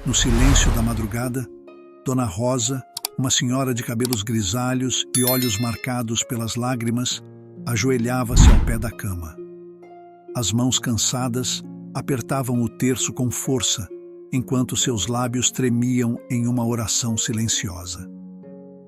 No silêncio da madrugada, Dona Rosa, uma senhora de cabelos grisalhos e olhos marcados pelas lágrimas, ajoelhava-se ao pé da cama. As mãos cansadas apertavam o terço com força, enquanto seus lábios tremiam em uma oração silenciosa.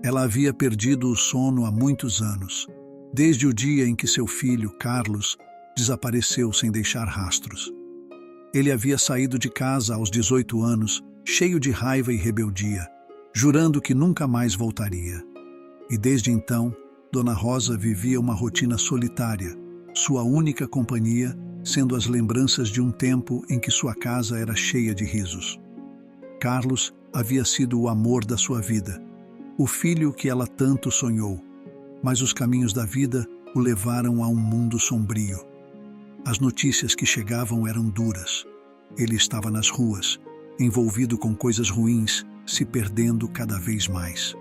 Ela havia perdido o sono há muitos anos, desde o dia em que seu filho, Carlos, desapareceu sem deixar rastros. Ele havia saído de casa aos 18 anos, cheio de raiva e rebeldia, jurando que nunca mais voltaria. E desde então, Dona Rosa vivia uma rotina solitária, sua única companhia sendo as lembranças de um tempo em que sua casa era cheia de risos. Carlos havia sido o amor da sua vida, o filho que ela tanto sonhou, mas os caminhos da vida o levaram a um mundo sombrio. As notícias que chegavam eram duras. Ele estava nas ruas, envolvido com coisas ruins, se perdendo cada vez mais.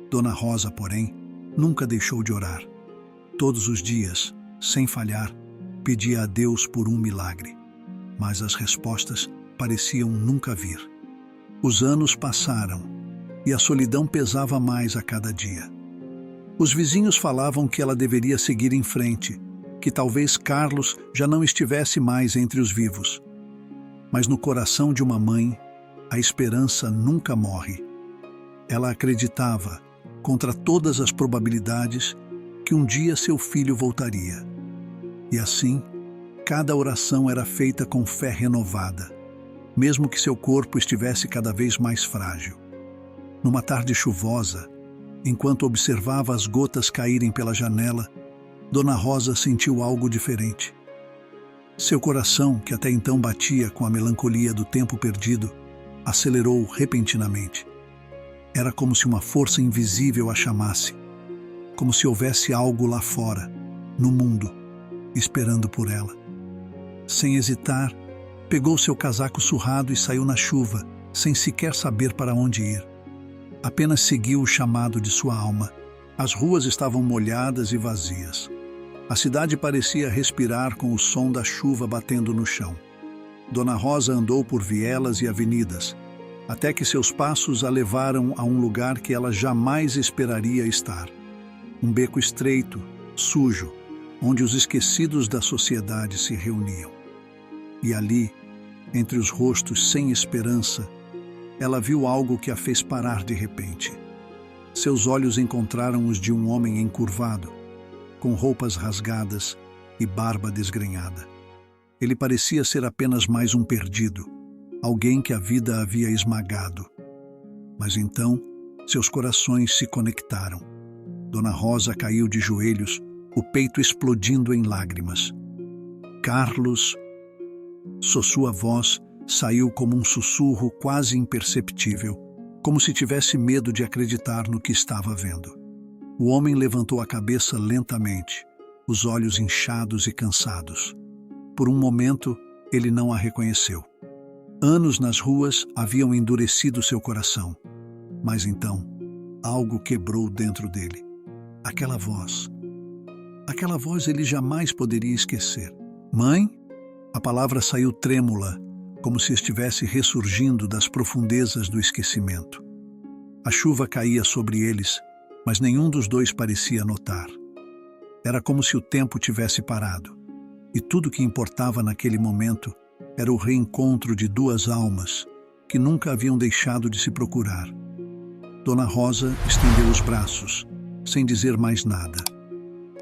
Dona Rosa, porém, nunca deixou de orar. Todos os dias, sem falhar, pedia a Deus por um milagre, mas as respostas pareciam nunca vir. Os anos passaram e a solidão pesava mais a cada dia. Os vizinhos falavam que ela deveria seguir em frente, que talvez Carlos já não estivesse mais entre os vivos. Mas no coração de uma mãe, a esperança nunca morre. Ela acreditava, contra todas as probabilidades, que um dia seu filho voltaria. E assim, cada oração era feita com fé renovada, mesmo que seu corpo estivesse cada vez mais frágil. Numa tarde chuvosa, enquanto observava as gotas caírem pela janela, Dona Rosa sentiu algo diferente. Seu coração, que até então batia com a melancolia do tempo perdido, acelerou repentinamente. Era como se uma força invisível a chamasse, como se houvesse algo lá fora, no mundo, esperando por ela. Sem hesitar, pegou seu casaco surrado e saiu na chuva, sem sequer saber para onde ir. Apenas seguiu o chamado de sua alma. As ruas estavam molhadas e vazias. A cidade parecia respirar com o som da chuva batendo no chão. Dona Rosa andou por vielas e avenidas, até que seus passos a levaram a um lugar que ela jamais esperaria estar. Um beco estreito, sujo, onde os esquecidos da sociedade se reuniam. E ali, entre os rostos sem esperança, ela viu algo que a fez parar de repente. Seus olhos encontraram os de um homem encurvado, com roupas rasgadas e barba desgrenhada. Ele parecia ser apenas mais um perdido, alguém que a vida havia esmagado. Mas então, seus corações se conectaram. Dona Rosa caiu de joelhos, o peito explodindo em lágrimas. Carlos, sua voz saiu como um sussurro quase imperceptível, como se tivesse medo de acreditar no que estava vendo. O homem levantou a cabeça lentamente, os olhos inchados e cansados. Por um momento, ele não a reconheceu. Anos nas ruas haviam endurecido seu coração, mas então, algo quebrou dentro dele. Aquela voz ele jamais poderia esquecer. Mãe? A palavra saiu trêmula, como se estivesse ressurgindo das profundezas do esquecimento. A chuva caía sobre eles, mas nenhum dos dois parecia notar. Era como se o tempo tivesse parado, e tudo que importava naquele momento era o reencontro de duas almas que nunca haviam deixado de se procurar. Dona Rosa estendeu os braços, sem dizer mais nada.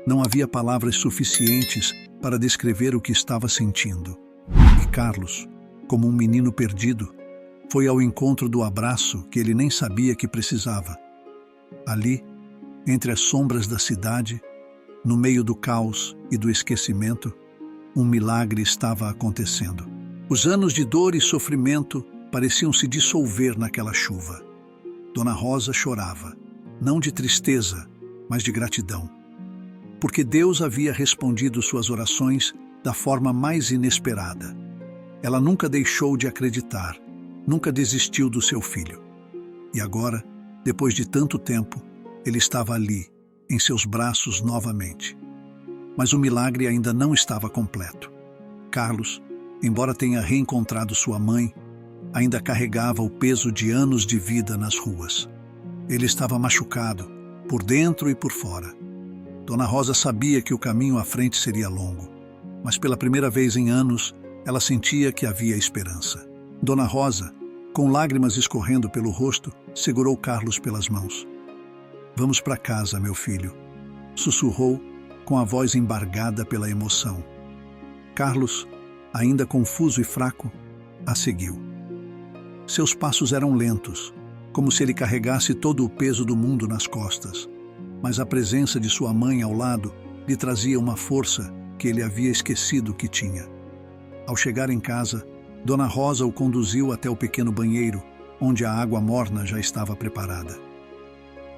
Não havia palavras suficientes para descrever o que estava sentindo. E Carlos, como um menino perdido, foi ao encontro do abraço que ele nem sabia que precisava. Ali, entre as sombras da cidade, no meio do caos e do esquecimento, um milagre estava acontecendo. Os anos de dor e sofrimento pareciam se dissolver naquela chuva. Dona Rosa chorava, não de tristeza, mas de gratidão. Porque Deus havia respondido suas orações da forma mais inesperada. Ela nunca deixou de acreditar, nunca desistiu do seu filho. E agora, depois de tanto tempo, ele estava ali, em seus braços novamente. Mas o milagre ainda não estava completo. Carlos, embora tenha reencontrado sua mãe, ainda carregava o peso de anos de vida nas ruas. Ele estava machucado, por dentro e por fora. Dona Rosa sabia que o caminho à frente seria longo, mas pela primeira vez em anos, ela sentia que havia esperança. Dona Rosa, com lágrimas escorrendo pelo rosto, segurou Carlos pelas mãos. "Vamos para casa, meu filho", sussurrou, com a voz embargada pela emoção. Carlos, ainda confuso e fraco, a seguiu. Seus passos eram lentos, como se ele carregasse todo o peso do mundo nas costas, mas a presença de sua mãe ao lado lhe trazia uma força que ele havia esquecido que tinha. Ao chegar em casa, Dona Rosa o conduziu até o pequeno banheiro, onde a água morna já estava preparada.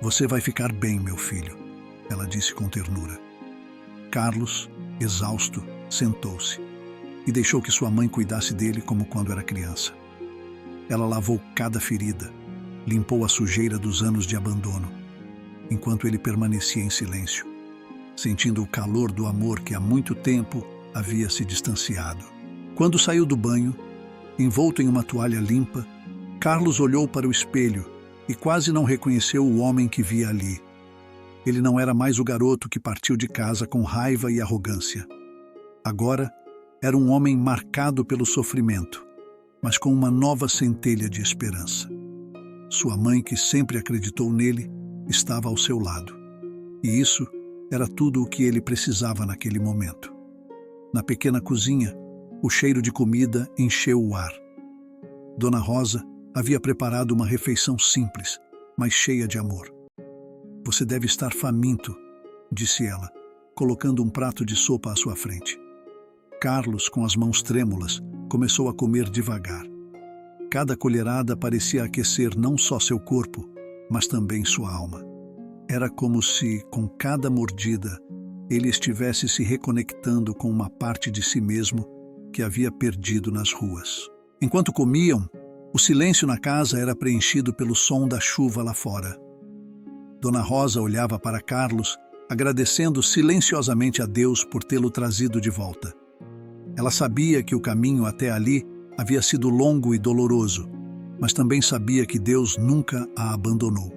"Você vai ficar bem, meu filho", ela disse com ternura. Carlos, exausto, sentou-se e deixou que sua mãe cuidasse dele como quando era criança. Ela lavou cada ferida, limpou a sujeira dos anos de abandono, enquanto ele permanecia em silêncio, sentindo o calor do amor que há muito tempo havia se distanciado. Quando saiu do banho, envolto em uma toalha limpa, Carlos olhou para o espelho e quase não reconheceu o homem que via ali. Ele não era mais o garoto que partiu de casa com raiva e arrogância. Agora, era um homem marcado pelo sofrimento, mas com uma nova centelha de esperança. Sua mãe, que sempre acreditou nele, estava ao seu lado. E isso era tudo o que ele precisava naquele momento. Na pequena cozinha, o cheiro de comida encheu o ar. Dona Rosa havia preparado uma refeição simples, mas cheia de amor. "Você deve estar faminto", disse ela, colocando um prato de sopa à sua frente. Carlos, com as mãos trêmulas, começou a comer devagar. Cada colherada parecia aquecer não só seu corpo, mas também sua alma. Era como se, com cada mordida, ele estivesse se reconectando com uma parte de si mesmo que havia perdido nas ruas. Enquanto comiam, o silêncio na casa era preenchido pelo som da chuva lá fora. Dona Rosa olhava para Carlos, agradecendo silenciosamente a Deus por tê-lo trazido de volta. Ela sabia que o caminho até ali havia sido longo e doloroso, mas também sabia que Deus nunca a abandonou.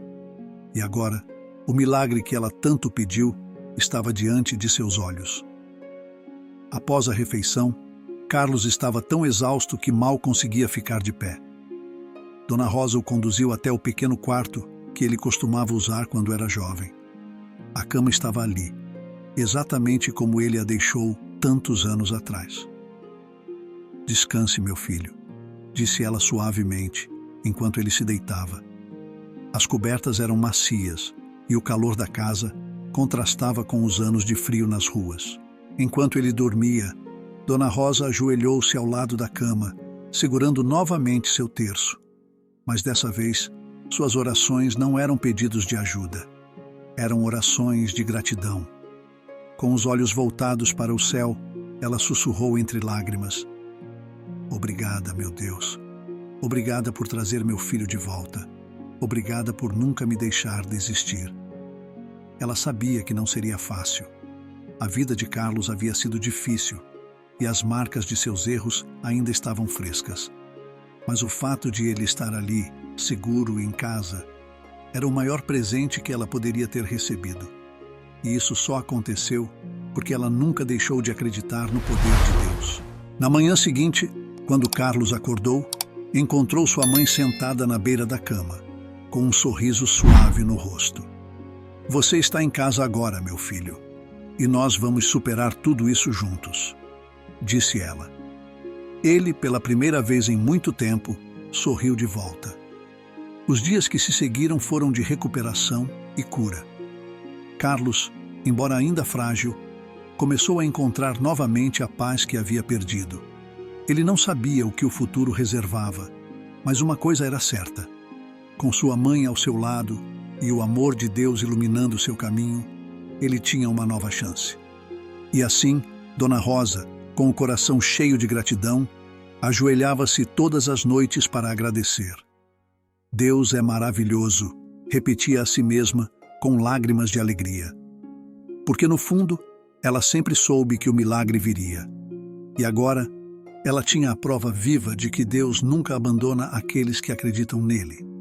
E agora, o milagre que ela tanto pediu estava diante de seus olhos. Após a refeição, Carlos estava tão exausto que mal conseguia ficar de pé. Dona Rosa o conduziu até o pequeno quarto que ele costumava usar quando era jovem. A cama estava ali, exatamente como ele a deixou tantos anos atrás. "Descanse, meu filho", disse ela suavemente, enquanto ele se deitava. As cobertas eram macias e o calor da casa contrastava com os anos de frio nas ruas. Enquanto ele dormia, Dona Rosa ajoelhou-se ao lado da cama, segurando novamente seu terço. Mas dessa vez, suas orações não eram pedidos de ajuda. Eram orações de gratidão. Com os olhos voltados para o céu, ela sussurrou entre lágrimas: "Obrigada, meu Deus. Obrigada por trazer meu filho de volta. Obrigada por nunca me deixar desistir." Ela sabia que não seria fácil. A vida de Carlos havia sido difícil e as marcas de seus erros ainda estavam frescas. Mas o fato de ele estar ali, seguro em casa, era o maior presente que ela poderia ter recebido. E isso só aconteceu porque ela nunca deixou de acreditar no poder de Deus. Na manhã seguinte, quando Carlos acordou, encontrou sua mãe sentada na beira da cama, com um sorriso suave no rosto. "Você está em casa agora, meu filho, e nós vamos superar tudo isso juntos", disse ela. Ele, pela primeira vez em muito tempo, sorriu de volta. Os dias que se seguiram foram de recuperação e cura. Carlos, embora ainda frágil, começou a encontrar novamente a paz que havia perdido. Ele não sabia o que o futuro reservava, mas uma coisa era certa: com sua mãe ao seu lado e o amor de Deus iluminando seu caminho, ele tinha uma nova chance. E assim, Dona Rosa, com o coração cheio de gratidão, ajoelhava-se todas as noites para agradecer. "Deus é maravilhoso", repetia a si mesma com lágrimas de alegria. Porque no fundo, ela sempre soube que o milagre viria. E agora, Ela tinha a prova viva de que Deus nunca abandona aqueles que acreditam nele.